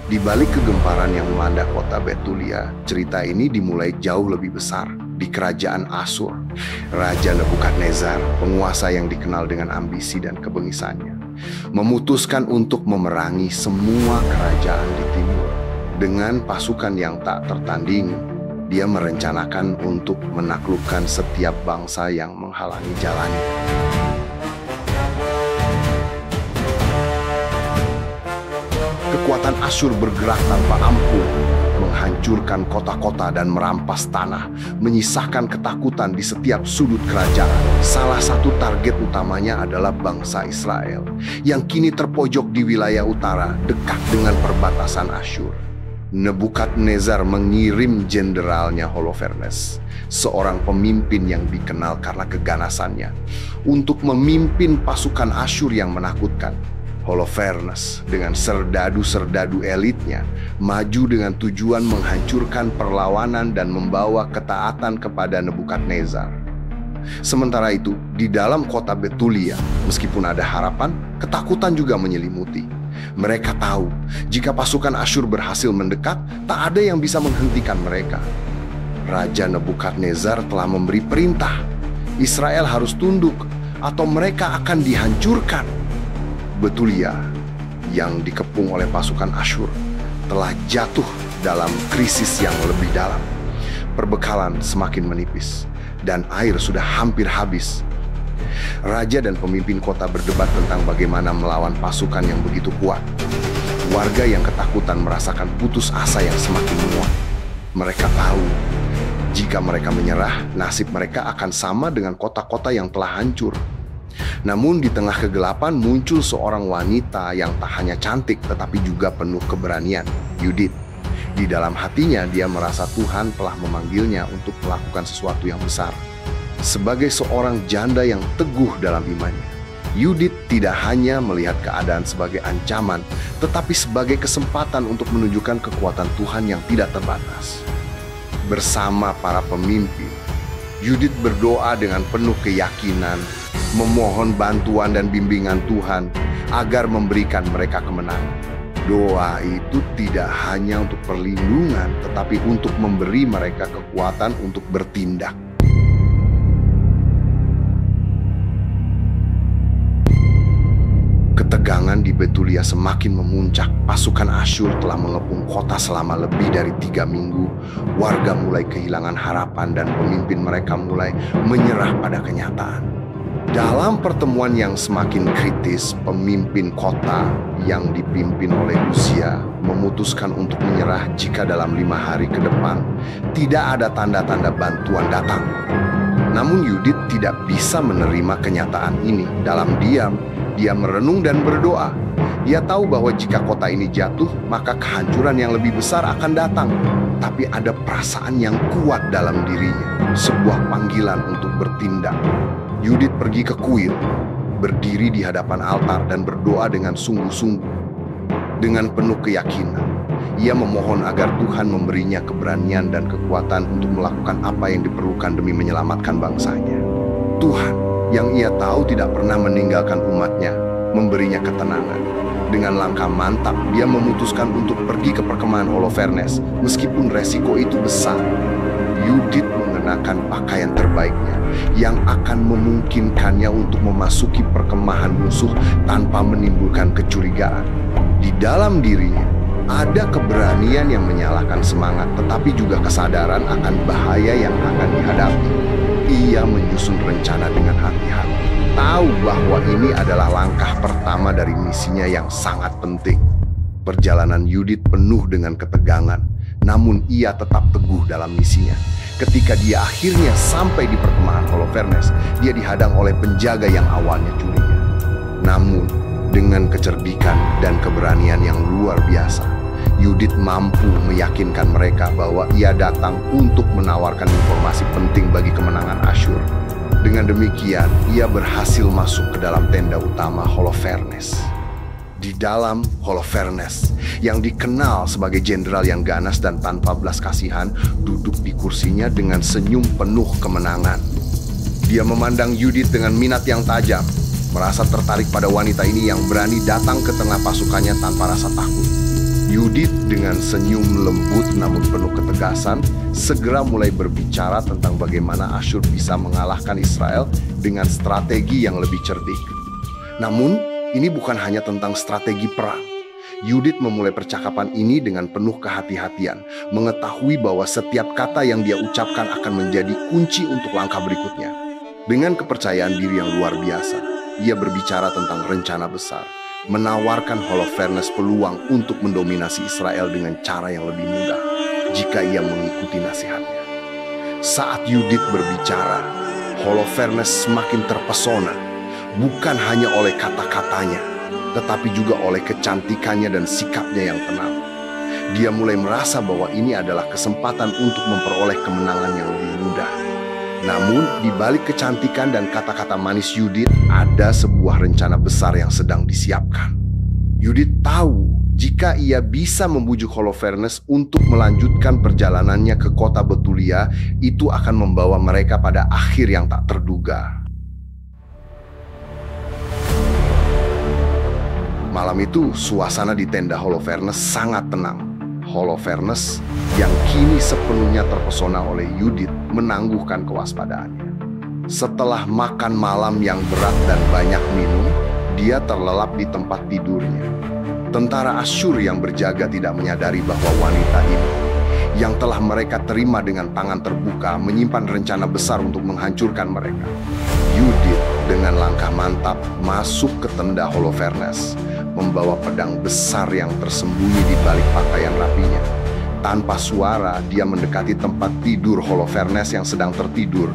Di balik kegemparan yang melanda kota Betulia, cerita ini dimulai jauh lebih besar di kerajaan Asyur. Raja Nebukadnezar, penguasa yang dikenal dengan ambisi dan kebengisannya, memutuskan untuk memerangi semua kerajaan di timur. Dengan pasukan yang tak tertandingi, dia merencanakan untuk menaklukkan setiap bangsa yang menghalangi jalannya. Kekuatan Asyur bergerak tanpa ampun, menghancurkan kota-kota dan merampas tanah, menyisakan ketakutan di setiap sudut kerajaan. Salah satu target utamanya adalah bangsa Israel, yang kini terpojok di wilayah utara, dekat dengan perbatasan Asyur. Nebukadnezar mengirim jenderalnya Holofernes, seorang pemimpin yang dikenal karena keganasannya, untuk memimpin pasukan Asyur yang menakutkan. Holofernes dengan serdadu-serdadu elitnya maju dengan tujuan menghancurkan perlawanan dan membawa ketaatan kepada Nebukadnezar. Sementara itu, di dalam kota Betulia, meskipun ada harapan, ketakutan juga menyelimuti. Mereka tahu, jika pasukan Asyur berhasil mendekat, tak ada yang bisa menghentikan mereka. Raja Nebukadnezar telah memberi perintah, Israel harus tunduk atau mereka akan dihancurkan. Betulia yang dikepung oleh pasukan Asyur telah jatuh dalam krisis yang lebih dalam. Perbekalan semakin menipis dan air sudah hampir habis. Raja dan pemimpin kota berdebat tentang bagaimana melawan pasukan yang begitu kuat. Warga yang ketakutan merasakan putus asa yang semakin menguat. Mereka tahu, jika mereka menyerah, nasib mereka akan sama dengan kota-kota yang telah hancur. Namun di tengah kegelapan muncul seorang wanita yang tak hanya cantik tetapi juga penuh keberanian, Yudit. Di dalam hatinya dia merasa Tuhan telah memanggilnya untuk melakukan sesuatu yang besar. Sebagai seorang janda yang teguh dalam imannya, Yudit tidak hanya melihat keadaan sebagai ancaman, tetapi sebagai kesempatan untuk menunjukkan kekuatan Tuhan yang tidak terbatas. Bersama para pemimpin, Yudit berdoa dengan penuh keyakinan, memohon bantuan dan bimbingan Tuhan agar memberikan mereka kemenangan. Doa itu tidak hanya untuk perlindungan, tetapi untuk memberi mereka kekuatan untuk bertindak. Ketegangan di Betulia semakin memuncak. Pasukan Asyur telah mengepung kota selama lebih dari 3 minggu. Warga mulai kehilangan harapan dan pemimpin mereka mulai menyerah pada kenyataan. Dalam pertemuan yang semakin kritis, pemimpin kota yang dipimpin oleh Uzia memutuskan untuk menyerah jika dalam 5 hari ke depan tidak ada tanda-tanda bantuan datang. Namun Yudit tidak bisa menerima kenyataan ini. Dalam diam, dia merenung dan berdoa. Dia tahu bahwa jika kota ini jatuh, maka kehancuran yang lebih besar akan datang. Tapi ada perasaan yang kuat dalam dirinya, sebuah panggilan untuk bertindak. Yudit pergi ke kuil, berdiri di hadapan altar dan berdoa dengan sungguh-sungguh. Dengan penuh keyakinan, ia memohon agar Tuhan memberinya keberanian dan kekuatan untuk melakukan apa yang diperlukan demi menyelamatkan bangsanya. Tuhan, yang ia tahu tidak pernah meninggalkan umatnya, memberinya ketenangan. Dengan langkah mantap, dia memutuskan untuk pergi ke perkemahan Holofernes, meskipun resiko itu besar. Yudit mengenakan pakaian terbaiknya yang akan memungkinkannya untuk memasuki perkemahan musuh tanpa menimbulkan kecurigaan. Di dalam dirinya ada keberanian yang menyalakan semangat, tetapi juga kesadaran akan bahaya yang akan dihadapi. Ia menyusun rencana dengan hati-hati, tahu bahwa ini adalah langkah pertama dari misinya yang sangat penting. Perjalanan Yudit penuh dengan ketegangan, namun ia tetap teguh dalam misinya. Ketika dia akhirnya sampai di perkemahan Holofernes, dia dihadang oleh penjaga yang awalnya curiga. Namun, dengan kecerdikan dan keberanian yang luar biasa, Yudit mampu meyakinkan mereka bahwa ia datang untuk menawarkan informasi penting bagi kemenangan Asyur. Dengan demikian, ia berhasil masuk ke dalam tenda utama Holofernes. Di dalam Holofernes, yang dikenal sebagai jenderal yang ganas dan tanpa belas kasihan, duduk di kursinya dengan senyum penuh kemenangan. Dia memandang Yudit dengan minat yang tajam, merasa tertarik pada wanita ini yang berani datang ke tengah pasukannya tanpa rasa takut. Yudit dengan senyum lembut namun penuh ketegasan segera mulai berbicara tentang bagaimana Asyur bisa mengalahkan Israel dengan strategi yang lebih cerdik. Namun, ini bukan hanya tentang strategi perang. Yudit memulai percakapan ini dengan penuh kehati-hatian, mengetahui bahwa setiap kata yang dia ucapkan akan menjadi kunci untuk langkah berikutnya. Dengan kepercayaan diri yang luar biasa, ia berbicara tentang rencana besar, menawarkan Holofernes peluang untuk mendominasi Israel dengan cara yang lebih mudah jika ia mengikuti nasihatnya. Saat Yudit berbicara, Holofernes semakin terpesona, bukan hanya oleh kata-katanya, tetapi juga oleh kecantikannya dan sikapnya yang tenang. Dia mulai merasa bahwa ini adalah kesempatan untuk memperoleh kemenangan yang lebih mudah. Namun, di balik kecantikan dan kata-kata manis Yudit, ada sebuah rencana besar yang sedang disiapkan. Yudit tahu jika ia bisa membujuk Holofernes untuk melanjutkan perjalanannya ke kota Betulia, itu akan membawa mereka pada akhir yang tak terduga. Malam itu, suasana di tenda Holofernes sangat tenang. Holofernes yang kini sepenuhnya terpesona oleh Yudit menangguhkan kewaspadaannya. Setelah makan malam yang berat dan banyak minum, dia terlelap di tempat tidurnya. Tentara Asyur yang berjaga tidak menyadari bahwa wanita ini, yang telah mereka terima dengan tangan terbuka, menyimpan rencana besar untuk menghancurkan mereka. Yudit dengan langkah mantap masuk ke tenda Holofernes, membawa pedang besar yang tersembunyi di balik pakaian rapinya. Tanpa suara, dia mendekati tempat tidur Holofernes yang sedang tertidur.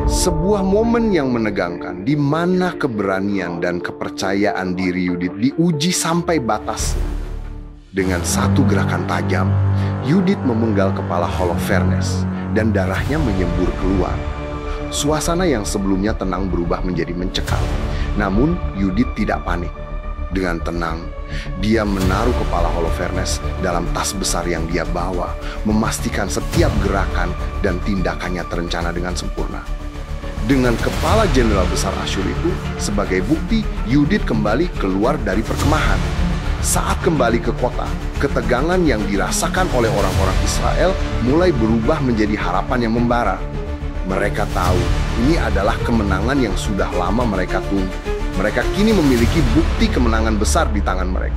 Sebuah momen yang menegangkan, di mana keberanian dan kepercayaan diri Yudit diuji sampai batas. Dengan satu gerakan tajam, Yudit memenggal kepala Holofernes, dan darahnya menyembur keluar. Suasana yang sebelumnya tenang berubah menjadi mencekam. Namun, Yudit tidak panik. Dengan tenang, dia menaruh kepala Holofernes dalam tas besar yang dia bawa, memastikan setiap gerakan dan tindakannya terencana dengan sempurna. Dengan kepala jenderal besar Asyur itu sebagai bukti, Yudit kembali keluar dari perkemahan. Saat kembali ke kota, ketegangan yang dirasakan oleh orang-orang Israel mulai berubah menjadi harapan yang membara. Mereka tahu ini adalah kemenangan yang sudah lama mereka tunggu. Mereka kini memiliki bukti kemenangan besar di tangan mereka.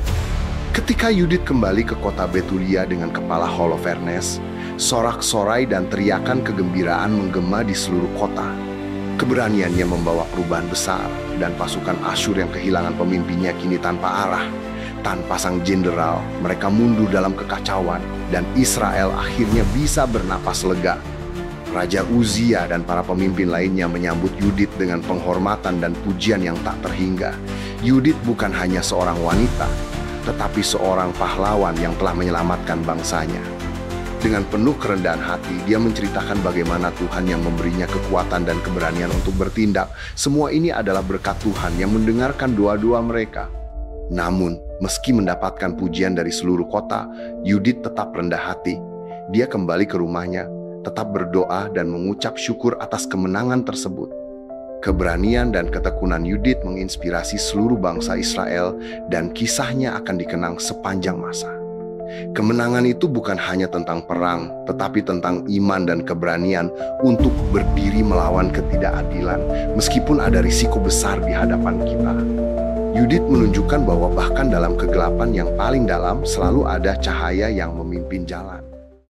Ketika Yudit kembali ke kota Betulia dengan kepala Holofernes, sorak-sorai dan teriakan kegembiraan menggema di seluruh kota. Keberaniannya membawa perubahan besar, dan pasukan Asyur yang kehilangan pemimpinnya kini tanpa arah. Tanpa sang jenderal, mereka mundur dalam kekacauan, dan Israel akhirnya bisa bernapas lega. Raja Uzia dan para pemimpin lainnya menyambut Yudit dengan penghormatan dan pujian yang tak terhingga. Yudit bukan hanya seorang wanita, tetapi seorang pahlawan yang telah menyelamatkan bangsanya. Dengan penuh kerendahan hati, dia menceritakan bagaimana Tuhan yang memberinya kekuatan dan keberanian untuk bertindak. Semua ini adalah berkat Tuhan yang mendengarkan doa-doa mereka. Namun, meski mendapatkan pujian dari seluruh kota, Yudit tetap rendah hati. Dia kembali ke rumahnya, tetap berdoa dan mengucap syukur atas kemenangan tersebut. Keberanian dan ketekunan Yudit menginspirasi seluruh bangsa Israel, dan kisahnya akan dikenang sepanjang masa. Kemenangan itu bukan hanya tentang perang, tetapi tentang iman dan keberanian untuk berdiri melawan ketidakadilan, meskipun ada risiko besar di hadapan kita. Yudit menunjukkan bahwa bahkan dalam kegelapan yang paling dalam selalu ada cahaya yang memimpin jalan.